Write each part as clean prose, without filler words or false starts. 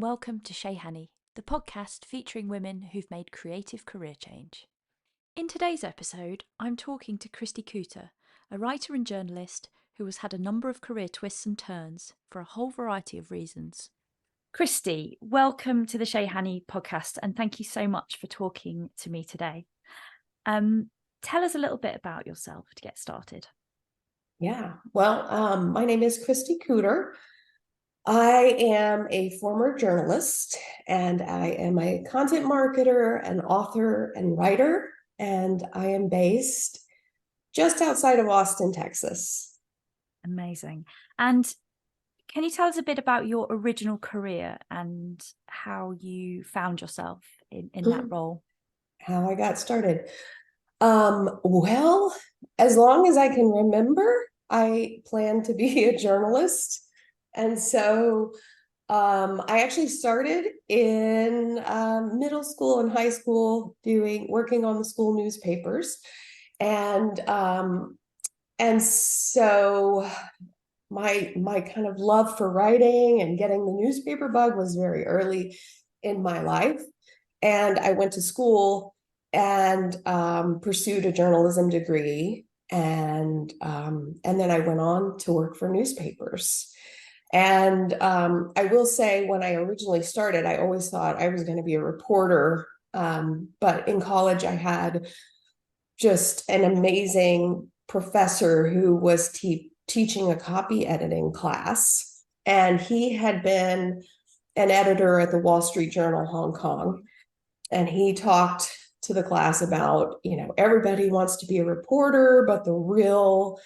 and welcome to Shea Honey, the podcast featuring women who've made creative career change. In today's episode, I'm talking to Kristi Koeter, a writer and journalist who has had a number of career twists and turns for a whole variety of reasons. Kristi, welcome to the Shea Honey podcast, and thank you so much for talking to me today. Tell us a little bit about yourself to get started. Yeah, well, my name is Kristi Koeter. I am a former journalist, and I am a content marketer, an author, and writer, and I am based just outside of Austin, Texas. Amazing. And can you tell us a bit about your original career and how you found yourself in that role? How I got started. Well, as long as I can remember, I plan to be a journalist. And so I actually started in middle school and high school working on the school newspapers. And so my kind of love for writing and getting the newspaper bug was very early in my life. And I went to school and pursued a journalism degree. And then I went on to work for newspapers. And I will say, when I originally started, I always thought I was going to be a reporter. But in college, I had just an amazing professor who was teaching a copy editing class. And he had been an editor at the Wall Street Journal, Hong Kong. And he talked to the class about, everybody wants to be a reporter, but the real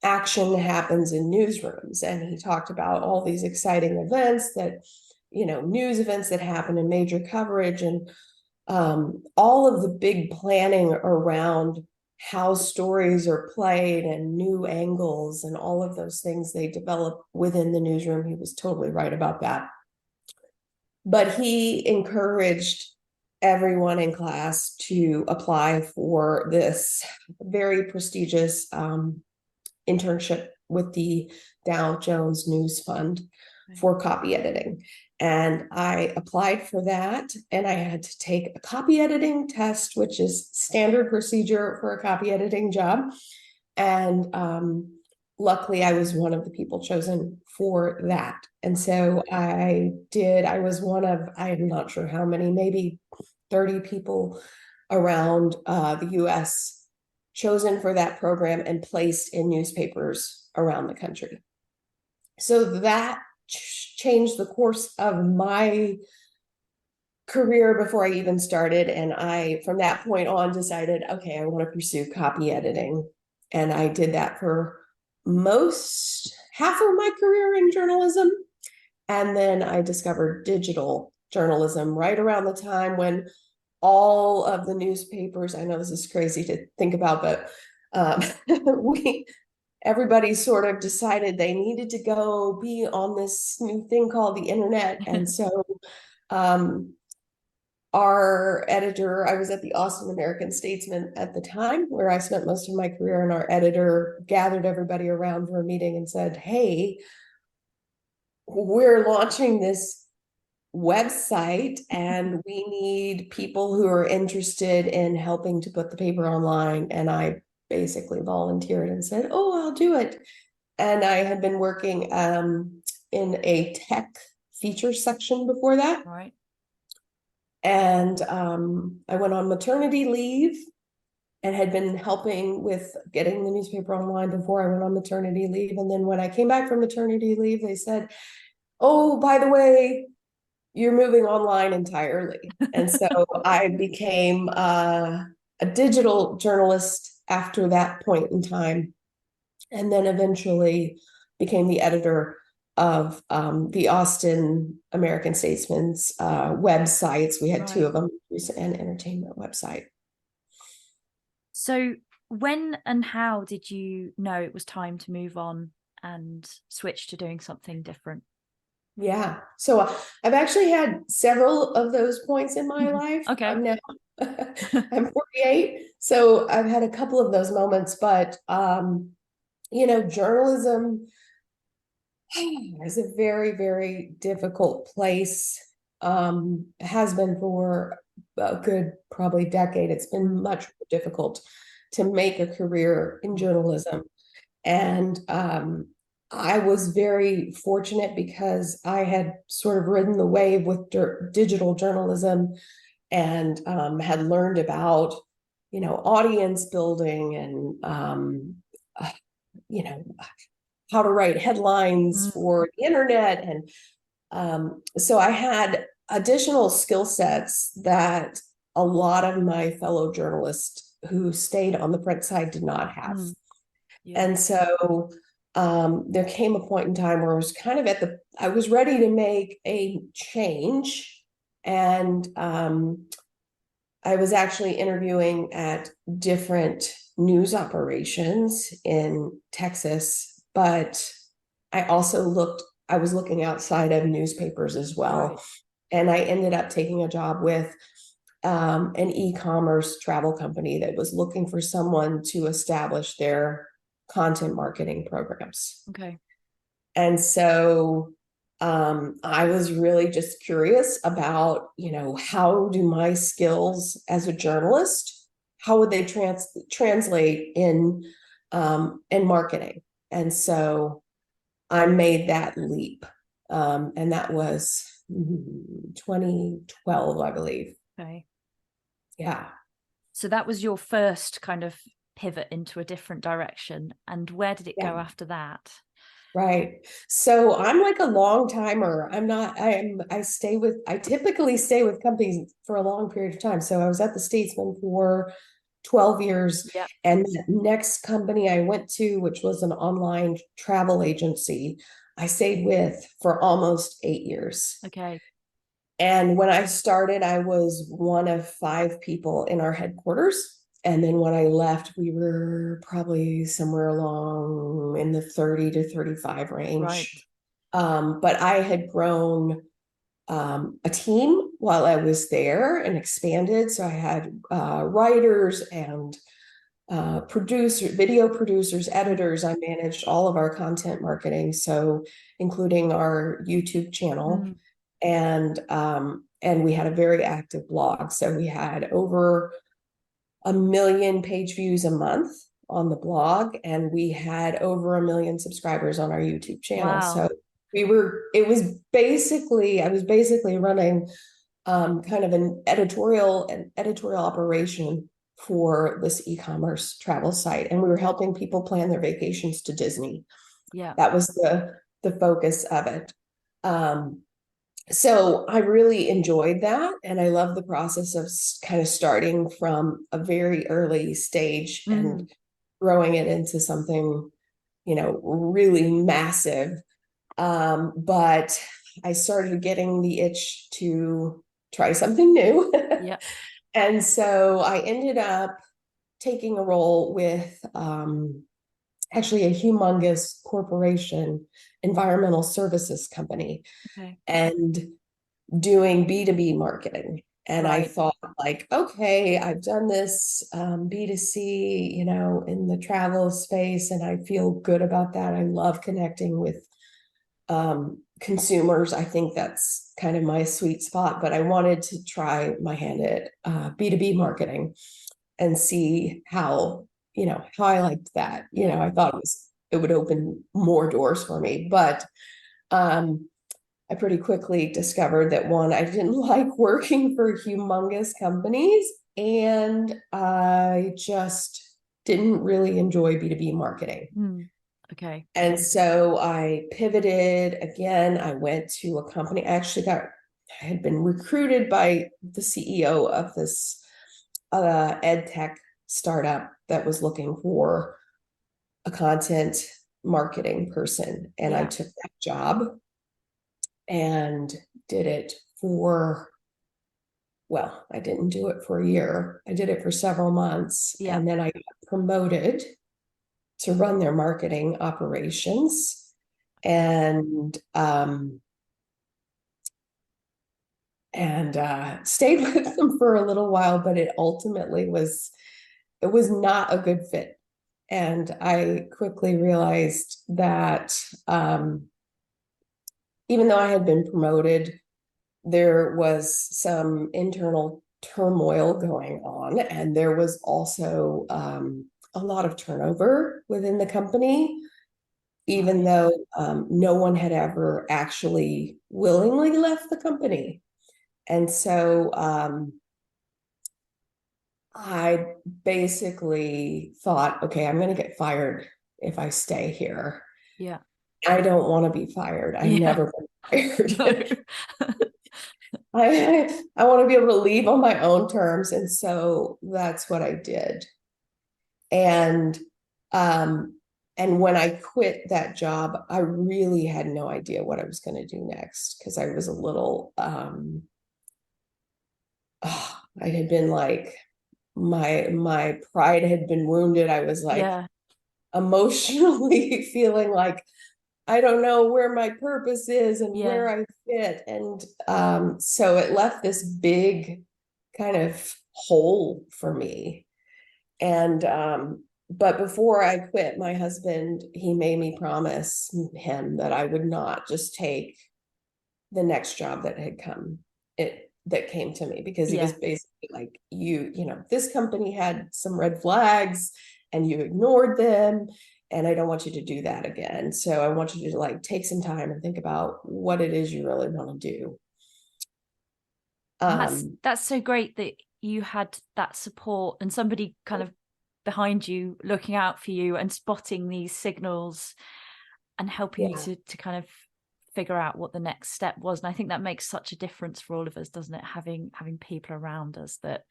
action happens in newsrooms. And he talked about all these exciting events news events that happen in major coverage, and all of the big planning around how stories are played and new angles and all of those things they develop within the newsroom. He was totally right about that. But he encouraged everyone in class to apply for this very prestigious internship with the Dow Jones News Fund for copy editing. And I applied for that, and I had to take a copy editing test, which is standard procedure for a copy editing job. And luckily, I was one of the people chosen for that. And so I was one of, I'm not sure how many, maybe 30 people around the US chosen for that program and placed in newspapers around the country. So that changed the course of my career before I even started. And I, from that point on, decided, okay, I want to pursue copy editing. And I did that for half of my career in journalism. And then I discovered digital journalism right around the time when all of the newspapers, I know this is crazy to think about, but everybody sort of decided they needed to go be on this new thing called the internet. And so our editor, I was at the Austin American-Statesman at the time, where I spent most of my career, and our editor gathered everybody around for a meeting and said, hey, we're launching this website and we need people who are interested in helping to put the paper online. And I basically volunteered and said, oh, I'll do it. And I had been working in a tech features section before that. Right. And I went on maternity leave and had been helping with getting the newspaper online before I went on maternity leave. And then when I came back from maternity leave, they said, oh, by the way, you're moving online entirely. And so I became a digital journalist after that point in time, and then eventually became the editor of the Austin American-Statesman's websites. We had two of them, news and entertainment website. So when and how did you know it was time to move on and switch to doing something different? Yeah, so I've actually had several of those points in my life. Okay. I'm 48, so I've had a couple of those moments, but journalism is a very, very difficult place has been for a good probably decade. It's been much more difficult to make a career in journalism. And I was very fortunate because I had sort of ridden the wave with digital journalism and had learned about, audience building and, how to write headlines for the internet. And so I had additional skill sets that a lot of my fellow journalists who stayed on the print side did not have. Yeah. And so there came a point in time where I was kind of I was ready to make a change. And I was actually interviewing at different news operations in Texas, but I was looking outside of newspapers as well. Right. And I ended up taking a job with an e-commerce travel company that was looking for someone to establish their content marketing programs. Okay. And so I was really just curious about, how do my skills as a journalist, how would they translate in marketing? And so I made that leap. And that was 2012, I believe. Okay. Yeah. So that was your first kind of pivot into a different direction. And where did it go after that? Right. So I'm like a long timer. I typically stay with companies for a long period of time. So I was at the Statesman for 12 years. Yeah. And the next company I went to, which was an online travel agency, I stayed with for almost 8 years. Okay. And when I started, I was one of 5 people in our headquarters. And then when I left, we were probably somewhere along in the 30 to 35 range. Right. But I had grown a team while I was there and expanded. So I had writers and video producers, editors. I managed all of our content marketing, so including our YouTube channel. And we had a very active blog. So we had over 1 million page views a month on the blog, and we had over 1 million subscribers on our YouTube channel. Wow. So I was basically running kind of an editorial operation for this e-commerce travel site, and we were helping people plan their vacations to Disney. Yeah. That was the focus of it. So I really enjoyed that. And I love the process of kind of starting from a very early stage and growing it into something, really massive. But I started getting the itch to try something new. Yeah. And so I ended up taking a role with actually a humongous corporation, environmental services company. Okay. And doing B2B marketing. And I Right. thought, like, okay, I've done this B2C, in the travel space, and I feel good about that. I love connecting with consumers. I think that's kind of my sweet spot, but I wanted to try my hand at B2B marketing and see how I liked that. Yeah. I thought it would open more doors for me, but I pretty quickly discovered that, one, I didn't like working for humongous companies, and I just didn't really enjoy B2B marketing. Okay. And so I pivoted again. I went to a company. I had been recruited by the CEO of this ed tech startup that was looking for a content marketing person. And I took that job and did it I didn't do it for a year. I did it for several months. Yeah. And then I got promoted to run their marketing operations, and stayed with them for a little while, but it was not a good fit. And I quickly realized that even though I had been promoted, there was some internal turmoil going on, and there was also a lot of turnover within the company, even though no one had ever actually willingly left the company. And so I basically thought, okay, I'm going to get fired if I stay here. Yeah. I don't want to be fired. I've Yeah. never been fired. No. I want to be able to leave on my own terms. And so that's what I did. And um, and when I quit that job, I really had no idea what I was going to do next, because I was a little I had been like, my pride had been wounded. I was like Yeah. emotionally feeling like I don't know where my purpose is and Yeah. where I fit. And so it left this big kind of hole for me. And but before I quit, my husband, he made me promise him that I would not just take the next job that had come that came to me, because he was Yeah. basically like, you know, this company had some red flags and you ignored them, and I don't want you to do that again. So I want you to like take some time and think about what it is you really want to do. That's so great that you had that support and somebody kind of behind you looking out for you and spotting these signals and helping you Yeah, to kind of figure out what the next step was. And I think that makes such a difference for all of us, doesn't it? Having people around us that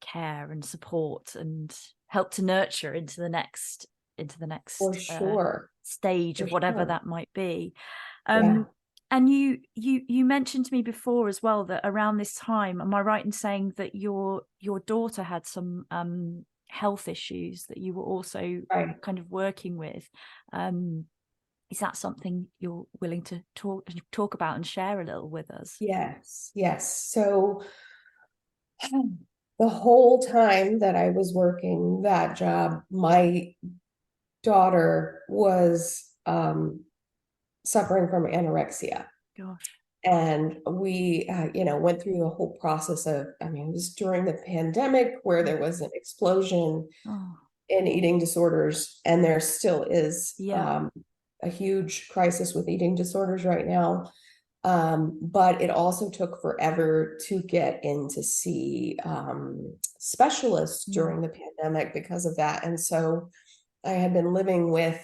care and support and help to nurture into the next for sure. stage For of whatever sure. that might be. Yeah. And you mentioned to me before as well that around this time, am I right in saying that your daughter had some health issues that you were also Right. kind of working with? Is that something you're willing to talk about and share a little with us? Yes. Yes. So the whole time that I was working that job, my daughter was suffering from anorexia. Gosh. And we, went through the whole process of, I mean, it was during the pandemic where there was an explosion Oh, in eating disorders, and there still is yeah. a huge crisis with eating disorders right now. But it also took forever to get in to see specialists Mm, during the pandemic because of that. And so I had been living with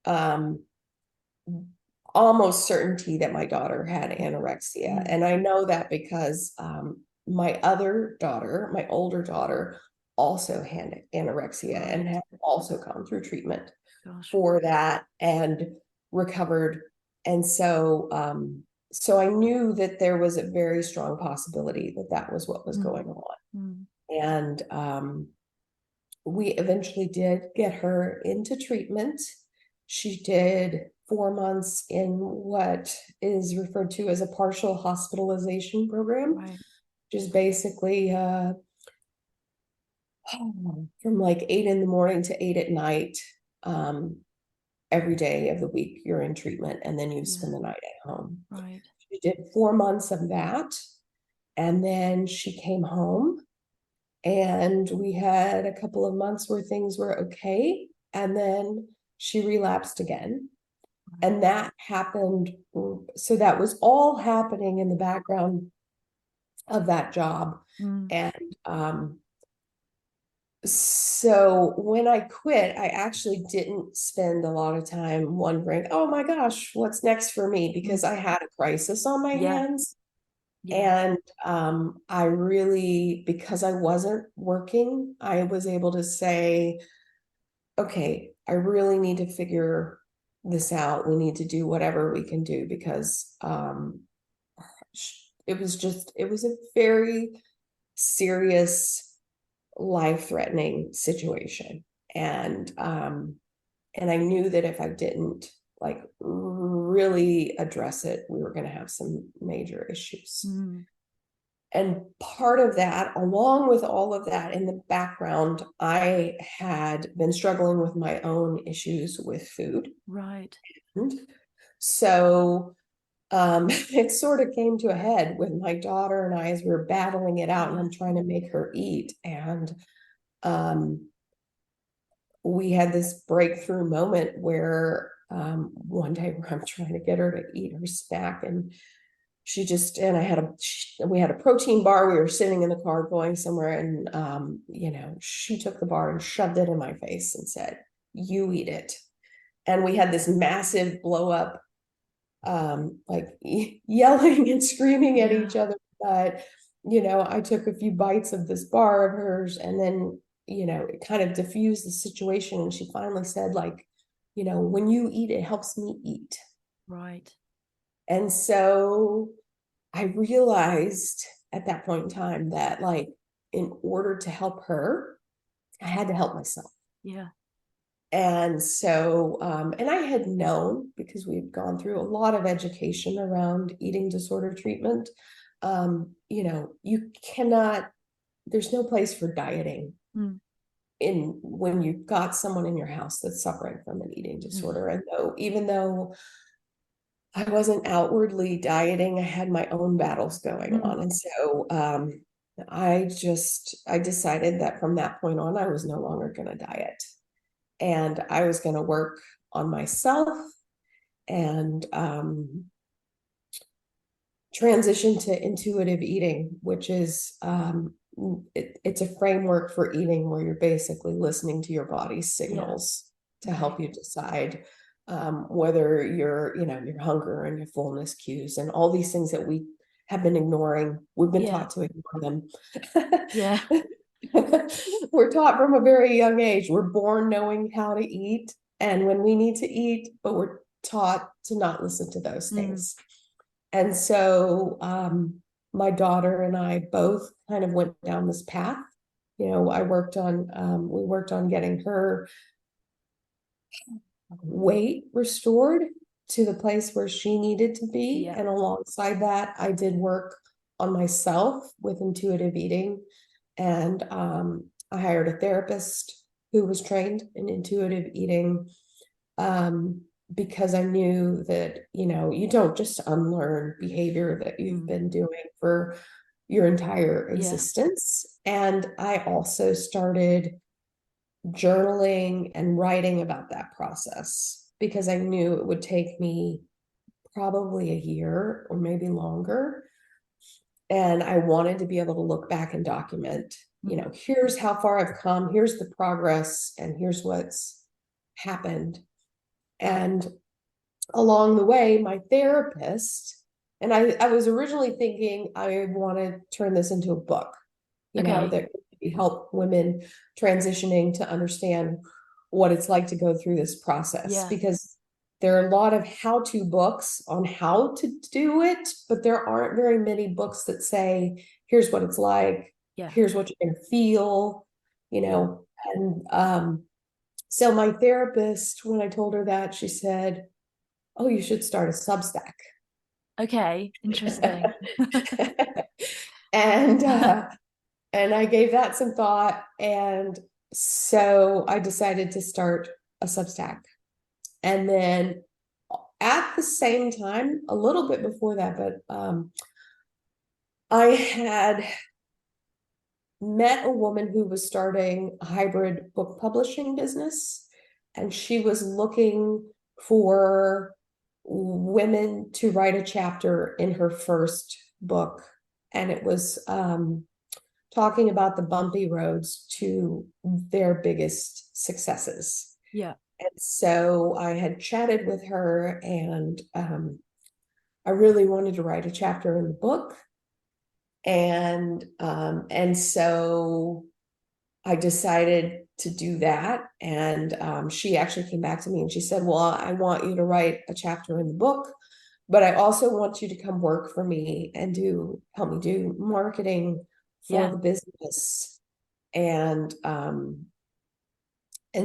um, almost certainty that my daughter had anorexia. mm, And I know that because my other daughter, my older daughter, also had anorexia and right. had also gone through treatment Gosh. for that and recovered. And so, so I knew that there was a very strong possibility that that was what was Mm, going on. mm, And we eventually did get her into treatment. She did 4 months in what is referred to as a partial hospitalization program, right. which is basically from like 8 in the morning to 8 at night. Um, every day of the week you're in treatment, and then you Yeah. spend the night at home. Right. She did 4 months of that, and then she came home, and we had a couple of months where things were okay, and then she relapsed again. Right. And that happened, so that was all happening in the background of that job. Mm, And so when I quit, I actually didn't spend a lot of time wondering, oh my gosh, what's next for me? mm, Because I had a crisis on my yeah. hands. Yeah. And I really, because I wasn't working, I was able to say, okay, I really need to figure this out. We need to do whatever we can do, because it was a very serious, life-threatening situation. And I knew that if I didn't like really address it, we were going to have some major issues. Mm, And part of that, along with all of that in the background, I had been struggling with my own issues with food. right. And so it sort of came to a head with my daughter and I as we were battling it out, and I'm trying to make her eat. And we had this breakthrough moment where one day where I'm trying to get her to eat her snack, and she just, and we had a protein bar. We were sitting in the car going somewhere, and she took the bar and shoved it in my face and said, "You eat it." And we had this massive blow up, like yelling and screaming at each other. But I took a few bites of this bar of hers, and then it kind of diffused the situation. And she finally said, like, when you eat, it helps me eat. Right. And so I realized at that point in time that, like, in order to help her, I had to help myself. Yeah. And so, and I had known, because we've gone through a lot of education around eating disorder treatment. You cannot, there's no place for dieting when you've got someone in your house that's suffering from an eating disorder. And even though I wasn't outwardly dieting, I had my own battles going on. And so I decided that from that point on, I was no longer going to diet. And I was going to work on myself and transition to intuitive eating, which is it's a framework for eating where you're basically listening to your body's signals to help you decide whether your hunger and your fullness cues and all these things that we have been ignoring. We've been taught to ignore them. Yeah. We're taught from a very young age. We're born knowing how to eat and when we need to eat, but we're taught to not listen to those things. And so my daughter and I both kind of went down this path. We worked on getting her weight restored to the place where she needed to be. And alongside that, I did work on myself with intuitive eating. And I hired a therapist who was trained in intuitive eating because I knew that, you don't just unlearn behavior that you've been doing for your entire existence. And I also started journaling and writing about that process because I knew it would take me probably a year or maybe longer. And I wanted to be able to look back and document, here's how far I've come, here's the progress, and here's what's happened. And along the way, my therapist, and I was originally thinking I want to turn this into a book, that could help women transitioning to understand what it's like to go through this process. Because there are a lot of how-to books on how to do it, but there aren't very many books that say, here's what it's like, here's what you're going to feel, and so my therapist, when I told her that, she said, "Oh, you should start a Substack." Okay, interesting. and I gave that some thought, and so I decided to start a Substack. And then at the same time, a little bit before that, but I had met a woman who was starting a hybrid book publishing business, and she was looking for women to write a chapter in her first book. And it was talking about the bumpy roads to their biggest successes. Yeah. And so I had chatted with her, and I really wanted to write a chapter in the book. And so I decided to do that. And she actually came back to me and she said, "Well, I want you to write a chapter in the book, but I also want you to come work for me and help me do marketing for the business." And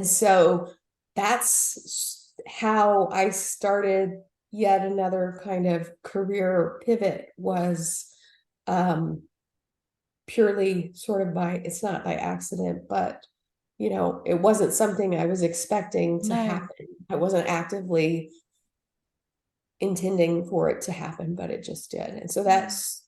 so that's how I started yet another kind of career pivot, was purely sort of it's not by accident, but it wasn't something I was expecting to happen. I wasn't actively intending for it to happen, but it just did. And so that's,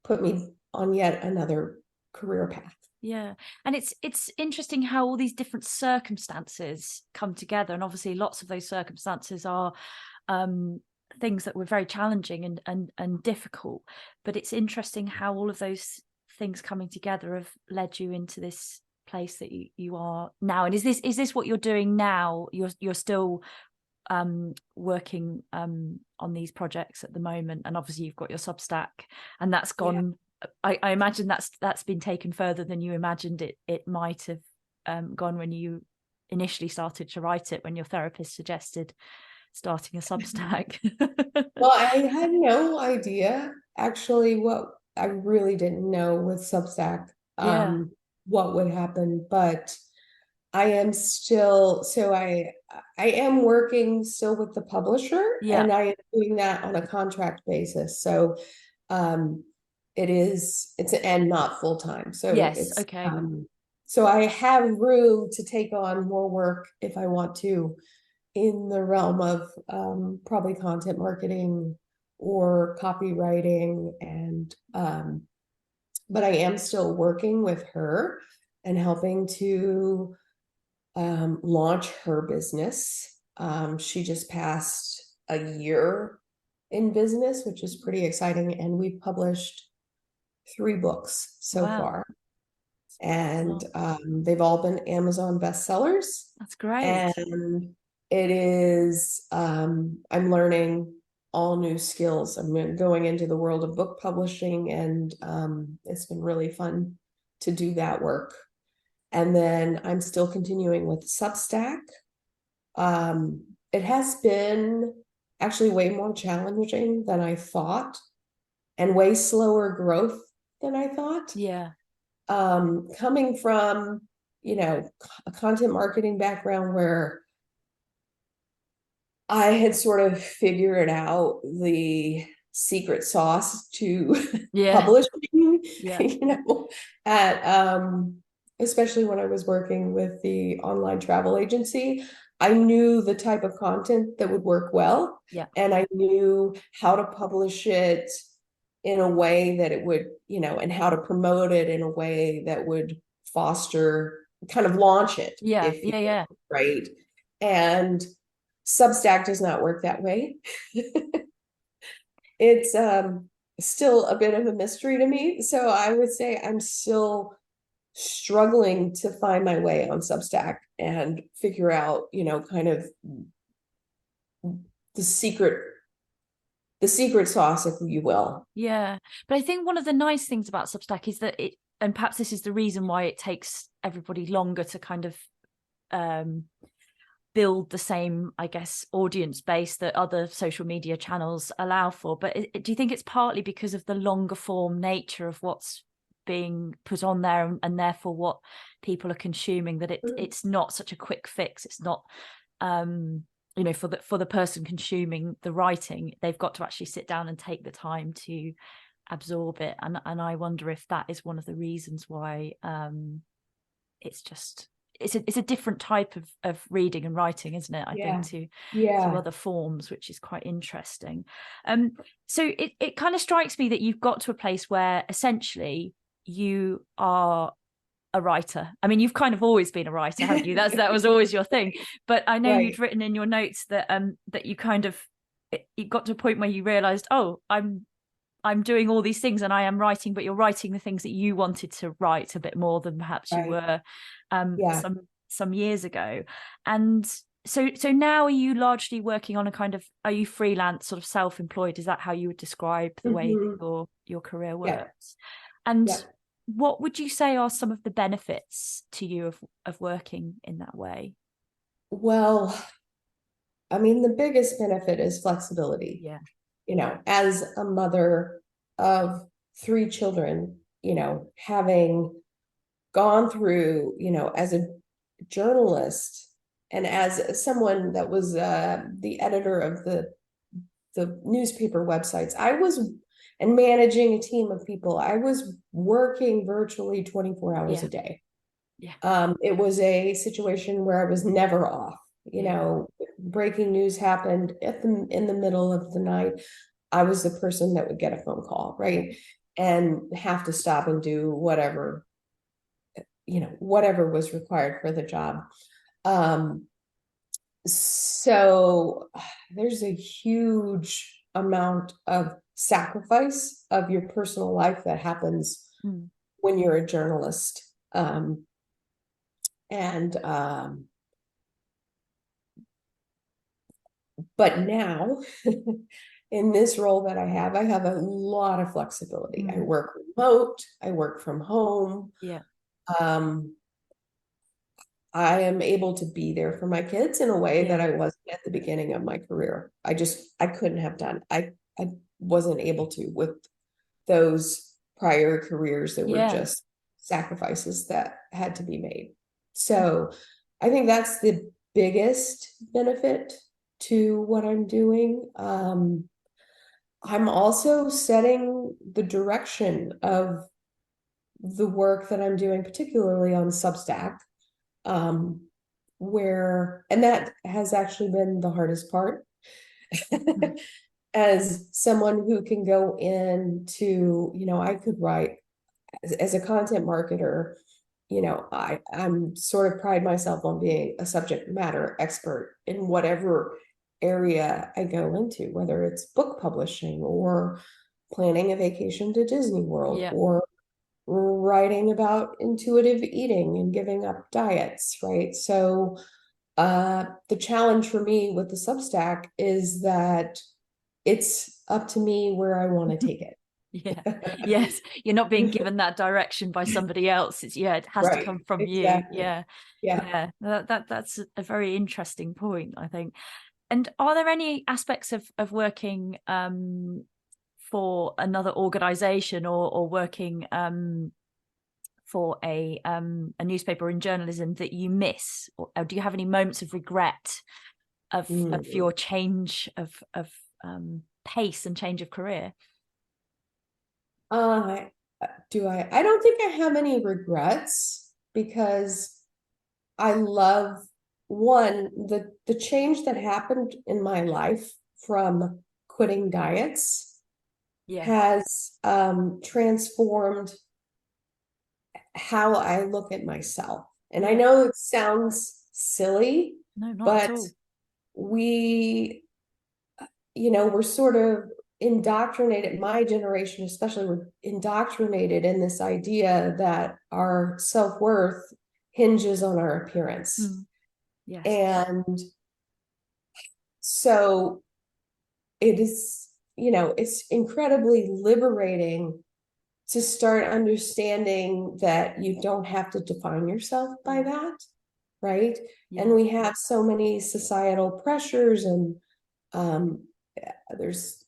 put me on yet another career path. Yeah. And it's interesting how all these different circumstances come together. And obviously lots of those circumstances are things that were very challenging and difficult. But it's interesting how all of those things coming together have led you into this place that you are now. And is this what you're doing now? You're still working on these projects at the moment, and obviously you've got your Substack, and that's gone. I imagine that's been taken further than you imagined it might have gone when you initially started to write it, when your therapist suggested starting a Substack. Well, I had no idea actually what I really didn't know with Substack, Yeah. what would happen, but I am still, so I am working still with the publisher, Yeah. and I am doing that on a contract basis. So it's and not full time. So Yes. it's Okay. so I have room to take on more work if I want to, in the realm of probably content marketing or copywriting, and but I am still working with her and helping to launch her business. She just passed a year in business, which is pretty exciting, and we've published 3 books so Wow. far, and they've all been Amazon bestsellers. That's great. And it is, I'm learning all new skills. I'm going into the world of book publishing, and it's been really fun to do that work. And then I'm still continuing with Substack. It has been actually way more challenging than I thought, and way slower growth than I thought. Yeah. Coming from, a content marketing background where I had sort of figured out the secret sauce to Yeah. publishing, Yeah. at especially when I was working with the online travel agency. I knew the type of content that would work well, Yeah. and I knew how to publish it in a way that it would, and how to promote it in a way that would foster, kind of launch it, Yeah. if you Yeah. will, Yeah. right? And Substack does not work that way. It's still a bit of a mystery to me. So I would say I'm still struggling to find my way on Substack and figure out, kind of the secret sauce, if you will. Yeah. But I think one of the nice things about Substack is that and perhaps this is the reason why it takes everybody longer to kind of build the same, I guess, audience base that other social media channels allow for. But do you think it's partly because of the longer form nature of what's being put on there, and therefore what people are consuming, that it's not such a quick fix? It's not for the person consuming the writing, they've got to actually sit down and take the time to absorb it, and I wonder if that is one of the reasons why it's a different type of reading and writing, isn't it? I think to other forms, which is quite interesting. So it kind of strikes me that you've got to a place where essentially you are a writer. I mean, you've kind of always been a writer, haven't you? That was always your thing. But I know you'd written in your notes that that you kind of, it got to a point where you realized, oh, I'm doing all these things and I am writing, but you're writing the things that you wanted to write a bit more than perhaps you were some years ago. And so now are you largely working on are you freelance, sort of self-employed? Is that how you would describe the way that your career works? And what would you say are some of the benefits to you of working in that way? Well, I mean, the biggest benefit is flexibility. Yeah. As a mother of 3 children, having gone through, as a journalist and as someone that was the editor of the newspaper websites, and managing a team of people, I was working virtually 24 hours a day. Yeah. It was a situation where I was never off. You know, breaking news happened in the middle of the night. I was the person that would get a phone call, right? And have to stop and do whatever, whatever was required for the job. Um, so there's a huge amount of sacrifice of your personal life that happens when you're a journalist. And But now in this role that I have a lot of flexibility. I work remote, I work from home. Yeah. Um, I am able to be there for my kids in a way that I wasn't at the beginning of my career. I couldn't have done. I wasn't able to with those prior careers that were just sacrifices that had to be made. So I think that's the biggest benefit to what I'm doing. I'm also setting the direction of the work that I'm doing, particularly on Substack, and that has actually been the hardest part. As someone who can go into, I could write as a content marketer, I'm sort of pride myself on being a subject matter expert in whatever area I go into, whether it's book publishing or planning a vacation to Disney World or writing about intuitive eating and giving up diets, right? So the challenge for me with the Substack is that it's up to me where I want to take it. Yes, you're not being given that direction by somebody else. It has to come from exactly. you. That's a very interesting point, I think. And are there any aspects of working for another organization or working for a newspaper in journalism that you miss, or do you have any moments of regret of your change of pace and change of career? I don't think I have any regrets because I love the change that happened in my life from quitting diets has transformed how I look at myself. And I know it sounds silly, no, not but at all. We're sort of indoctrinated, my generation especially, we're indoctrinated in this idea that our self-worth hinges on our appearance. And so it is, it's incredibly liberating to start understanding that you don't have to define yourself by that, right? And we have so many societal pressures, and there's,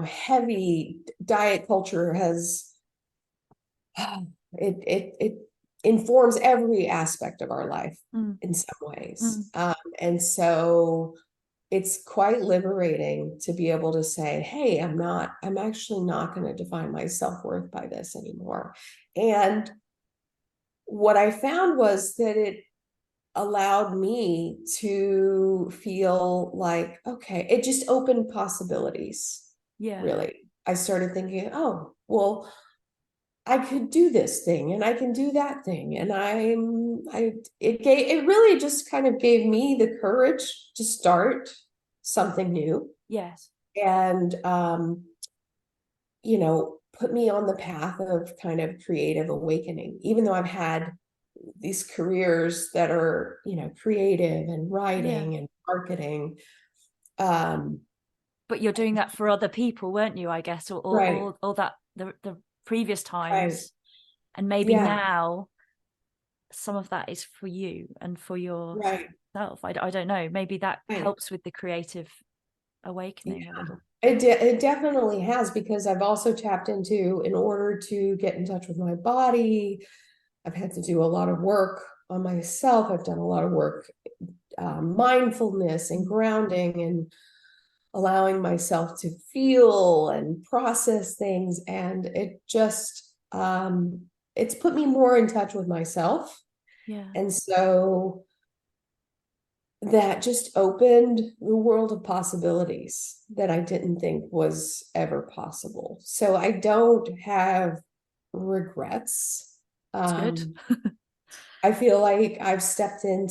heavy diet culture has it informs every aspect of our life in some ways. And so it's quite liberating to be able to say, hey, I'm actually not going to define my self-worth by this anymore. And what I found was that it allowed me to feel like, okay, it just opened possibilities. Really. I started thinking, oh, well, I could do this thing and I can do that thing. And it really just kind of gave me the courage to start something new. And, put me on the path of kind of creative awakening, even though I've had these careers that are, creative and writing and marketing. But you're doing that for other people, weren't you, I guess, or that the previous times. And maybe now some of that is for you and for yourself. I don't know. Maybe that helps with the creative awakening a little. It definitely has, because I've also tapped into, in order to get in touch with my body, I've had to do a lot of work on myself. I've done a lot of work, mindfulness and grounding and allowing myself to feel and process things. And it just, it's put me more in touch with myself. And so that just opened the world of possibilities that I didn't think was ever possible. So I don't have regrets. It's good. Um, I feel like I'm stepping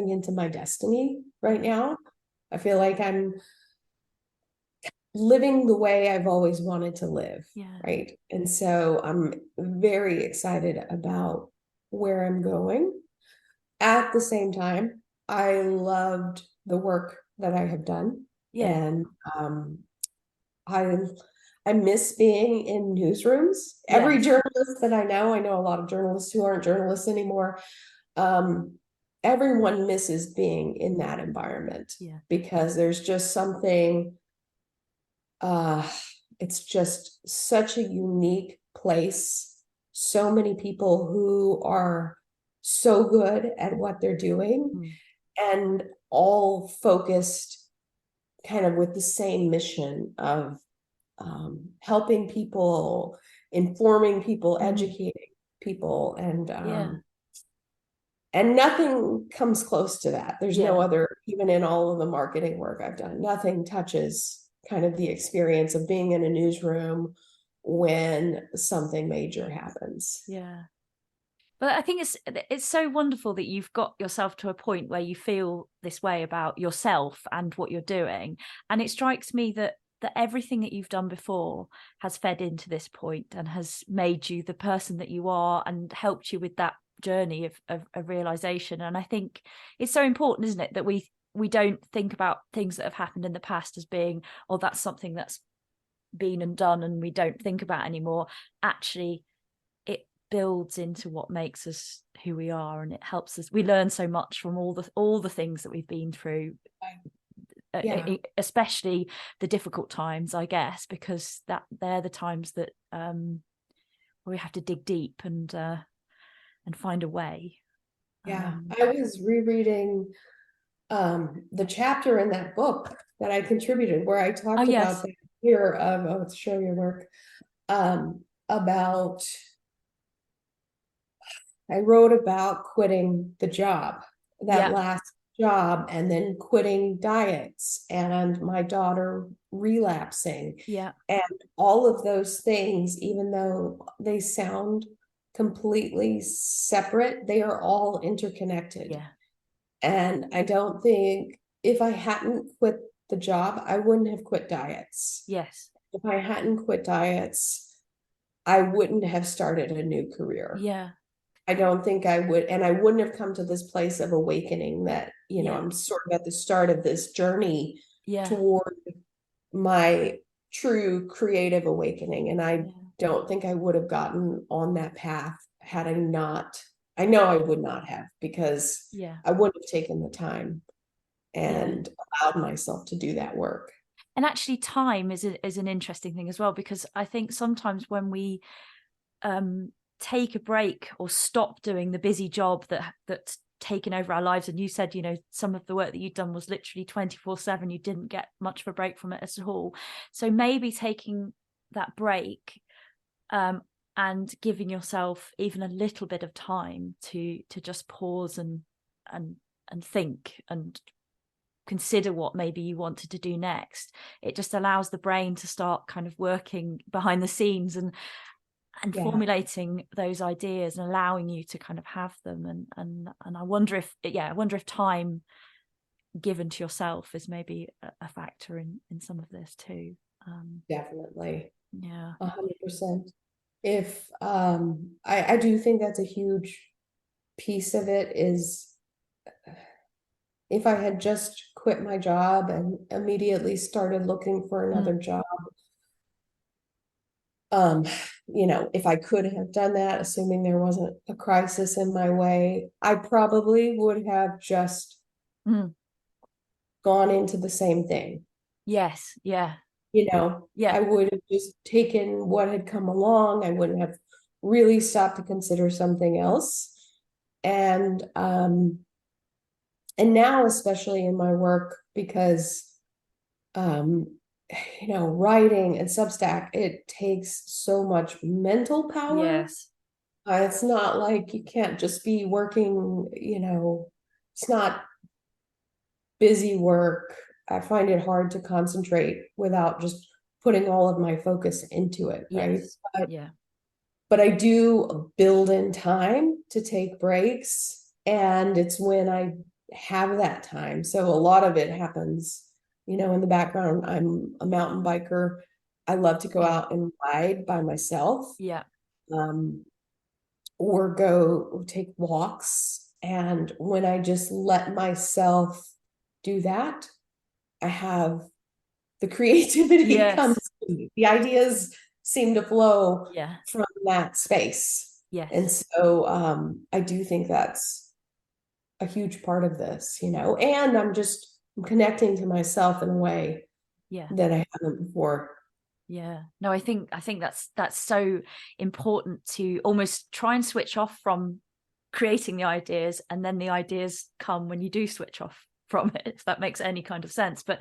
into my destiny right Yeah. now. I feel like I'm living the way I've always wanted to live, Yeah. right? And so I'm very excited about where I'm going. At the same time, I loved the work that I have done, Yeah. and I I miss being in newsrooms. Every Yes. journalist that I know a lot of journalists who aren't journalists anymore. Um, Everyone misses being in that environment Yeah. because there's just something. Uh, it's just such a unique place. So many people who are so good at what they're doing Mm. and all focused kind of with the same mission of helping people, informing people, Mm. educating people, Yeah. and nothing comes close to that. There's no Yeah. other, even in all of the marketing work I've done, nothing touches kind of the experience of being in a newsroom when something major happens. Yeah. But I think it's so wonderful that you've got yourself to a point where you feel this way about yourself and what you're doing. And it strikes me that everything that you've done before has fed into this point and has made you the person that you are and helped you with that journey of realization. And I think it's so important, isn't it, that we don't think about things that have happened in the past as being, oh, that's something that's been and done and we don't think about anymore. Actually, it builds into what makes us who we are, and it helps us. We learn so much from all the things that we've been through, Yeah, especially the difficult times, I guess, because that they're the times that where we have to dig deep and find a way. yeah. um I was rereading the chapter in that book that I contributed where I oh talked about yes. the fear of, oh, to show your work, about I wrote about quitting the job, that Yeah. last job, and then quitting diets and my daughter relapsing. Yeah. And all of those things, even though they sound completely separate, they are all interconnected. Yeah. And I don't think if I hadn't quit the job, I wouldn't have quit diets. Yes. If I hadn't quit diets, I wouldn't have started a new career. Yeah. I don't think I would, and I wouldn't have come to this place of awakening that, Yeah. I'm sort of at the start of this journey Yeah. toward my true creative awakening. And I Yeah. don't think I would have gotten on that path had I not, I know I would not have, because Yeah. I wouldn't have taken the time Yeah. and allowed myself to do that work. And actually time is an interesting thing as well, because I think sometimes when we um take a break or stop doing the busy job that's taken over our lives, and you said, some of the work that you'd done was literally 24/7, you didn't get much of a break from it at all. So maybe taking that break, um and giving yourself even a little bit of time to just pause and and think and consider what maybe you wanted to do next. It just allows the brain to start kind of working behind the scenes and Yeah, formulating those ideas and allowing you to kind of have them. And I wonder if time given to yourself is maybe a factor in some of this too. definitely. Yeah. 100%. If I do think that's a huge piece of it, is if I had just quit my job and immediately started looking for another Mm. job, um, if I could have done that, assuming there wasn't a crisis in my way, I probably would have just Mm. gone into the same thing. Yes. Yeah. I Yeah. would have just taken what had come along. I wouldn't have really stopped to consider something else. And now, especially in my work, because um, writing and Substack, it takes so much mental power. Yes. It's not like you can't just be working, it's not busy work, I find it hard to concentrate without just putting all of my focus into it, right? Yes. But, Yeah. but I do build in time to take breaks, and it's when I have that time. So a lot of it happens, in the background. I'm a mountain biker. I love to go out and ride by myself, Yeah. um, or go take walks. And when I just let myself do that, I have the creativity comes Yes. to me. The ideas seem to flow Yeah. from that space. And Yes. so I do think that's a huge part of this, and I'm connecting to myself in a way Yeah. that I haven't before. Yeah. No, I think that's so important to almost try and switch off from creating the ideas, and then the ideas come when you do switch off from it, if that makes any kind of sense. But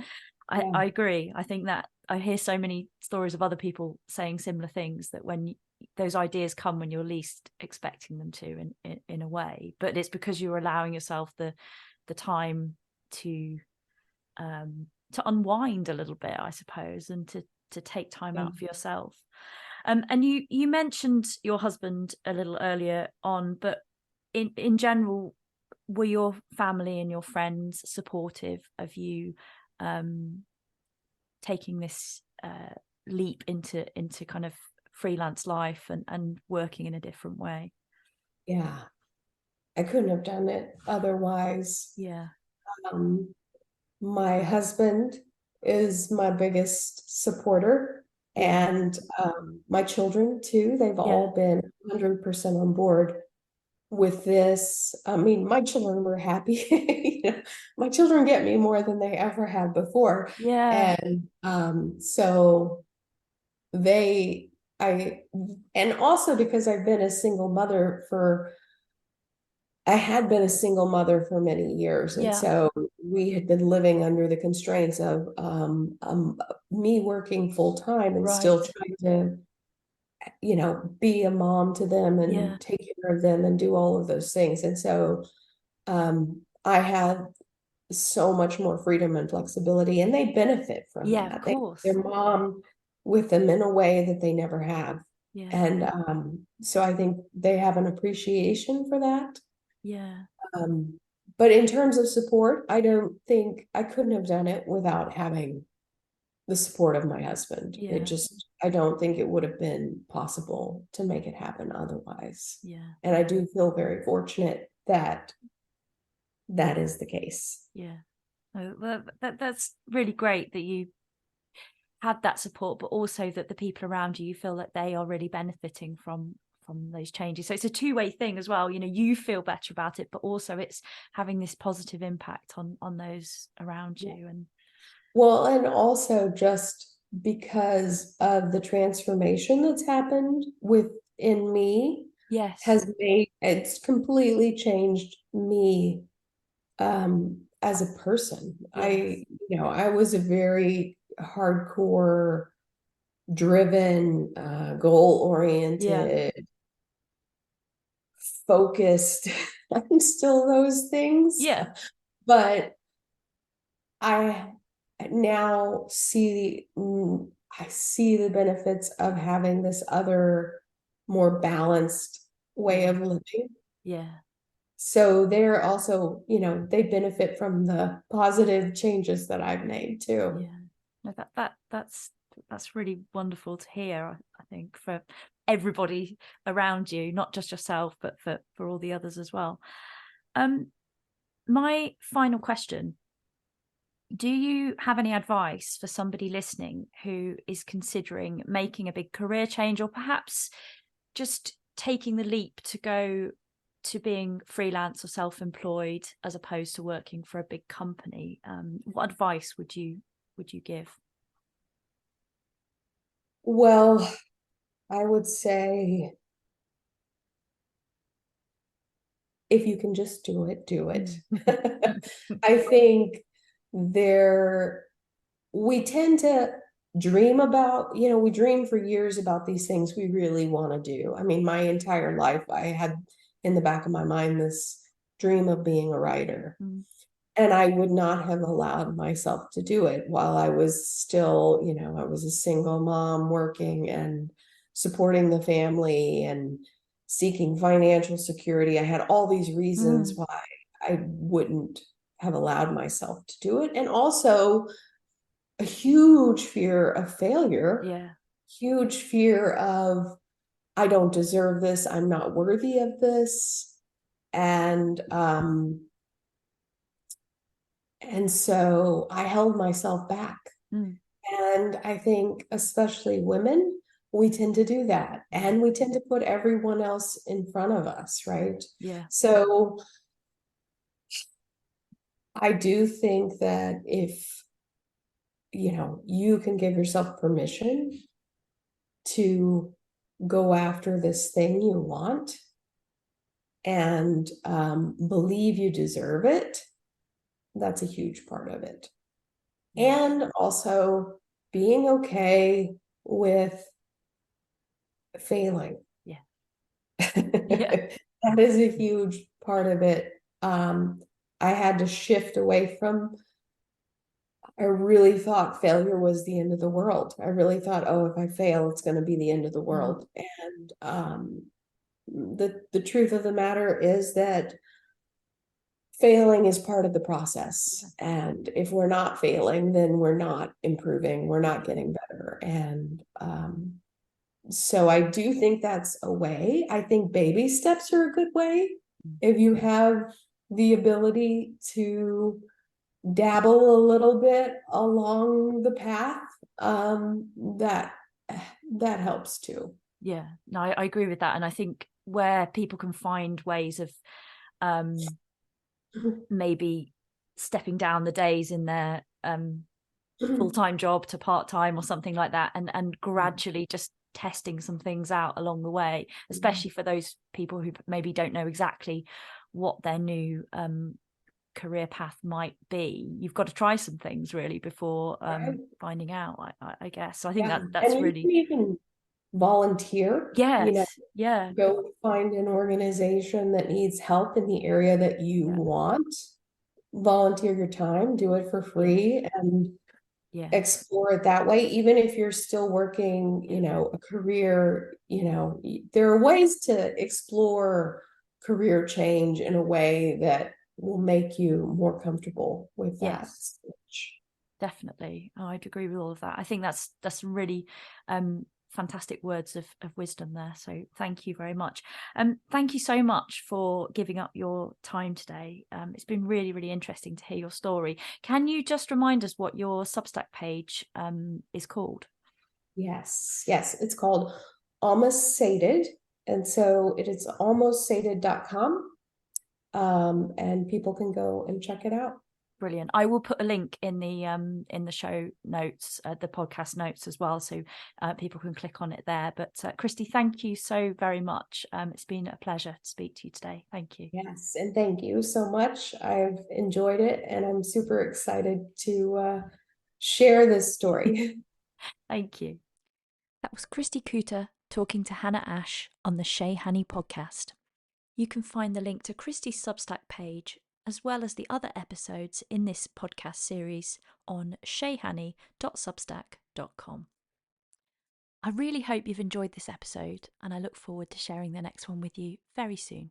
Yeah. I agree. I think that I hear so many stories of other people saying similar things, that when those ideas come when you're least expecting them to, in a way, but it's because you're allowing yourself the time to unwind a little bit, I suppose, and to take time Yeah. out for yourself. And you mentioned your husband a little earlier on, but in general, were your family and your friends supportive of you taking this leap into kind of freelance life and working in a different way? Yeah. I couldn't have done it otherwise. Yeah. Um, my husband is my biggest supporter, Yeah. and my children too. They've Yeah. all been 100% on board with this. I mean, my children were happy. My children get me more than they ever have before. Yeah. And so they, I, and also because I had been a single mother for many years. And Yeah. so we had been living under the constraints of me working full time and Right. still trying to, be a mom to them Yeah. and take care of them and do all of those things. And so I had so much more freedom and flexibility, and they benefit from Yeah, of that. They course. their mom with them in a way that they never have. Yeah. And so I think they have an appreciation for that. Yeah. But in terms of support, I don't think I couldn't have done it without having the support of my husband. Yeah. I don't think it would have been possible to make it happen otherwise. Yeah. And I do feel very fortunate that that is the case. Yeah. Well, that's really great that you had that support, but also that the people around you feel that they are really benefiting from those changes. So it's a two-way thing as well. You feel better about it, but also it's having this positive impact on those around you. And well, and also just because of the transformation that's happened within me yes. it's completely changed me as a person. Yes. I was a very hardcore driven, goal Yeah. oriented, focused. I'm still those things, Yeah. but I now I see the benefits of having this other more balanced way Yeah. of living. Yeah. So they're also, they benefit from the positive changes that I've made too. Yeah. No, that's really wonderful to hear, I think, for everybody around you, not just yourself, but for all the others as well. My final question: do you have any advice for somebody listening who is considering making a big career change, or perhaps just taking the leap to go to being freelance or self-employed as opposed to working for a big company? What advice would you give? Well, I would say if you can just do it, do it. I think we tend to dream about, we dream for years about these things we really want to do. I mean, my entire life, I had in the back of my mind this dream of being a writer. Mm. And I would not have allowed myself to do it while I was still, I was a single mom working and supporting the family and seeking financial security. I had all these reasons Mm. why I wouldn't have allowed myself to do it. And also a huge fear of failure, Yeah. huge fear of, I don't deserve this, I'm not worthy of this. And so I held myself back. Mm. And I think, especially women, we tend to do that. Yeah. And we tend to put everyone else in front of us, right? Yeah. So I do think that if, you can give yourself permission to go after this thing you want and believe you deserve it, that's a huge part of it. Yeah. And also being okay with failing. Yeah. Yeah. That is a huge part of it. I had to shift away from, I really thought failure was the end of the world. I really thought, oh, if I fail, it's going to be the end of the Mm. world. And the truth of the matter is that failing is part of the Yeah. process. And if we're not failing, then we're not improving, we're not getting better. And so I do think that's a way. I think baby steps are a good way. Mm. If you have the ability to dabble a little bit along the path, that that helps too. Yeah. No, I agree with that. And I think where people can find ways of maybe stepping down the days in their full-time job to part-time or something like that, and gradually just testing some things out along the way, especially for those people who maybe don't know exactly what their new career path might be. You've got to try some things really before Right? finding out, I guess. So I think Yeah. that And that's you really, can even volunteer, yes, yeah, go find an organization that needs help in the area that you yeah, want, volunteer your time, do it for yeah, free, and yeah, explore it that way. Even if you're still working, yeah, a career, there are ways to explore career change in a way that will make you more comfortable with that yes. switch. Definitely. Oh, I'd agree with all of that. I think that's really fantastic words of wisdom there. So thank you very much. Thank you so much for giving up your time today. It's been really, really interesting to hear your story. Can you just remind us what your Substack page is called? Yes, it's called Almost Sated. And so it is almostsated.com. And people can go and check it out. Brilliant. I will put a link in the show notes, the podcast notes as well, so people can click on it there. But Kristi, thank you so very much. It's been a pleasure to speak to you today. Thank you. Yes, and thank you so much. I've enjoyed it, and I'm super excited to share this story. Thank you. That was Kristi Koeter talking to Hannah Ash on the Chez Hanny podcast. You can find the link to Kristi's Substack page, as well as the other episodes in this podcast series, on chezhanny.substack.com. I really hope you've enjoyed this episode, and I look forward to sharing the next one with you very soon.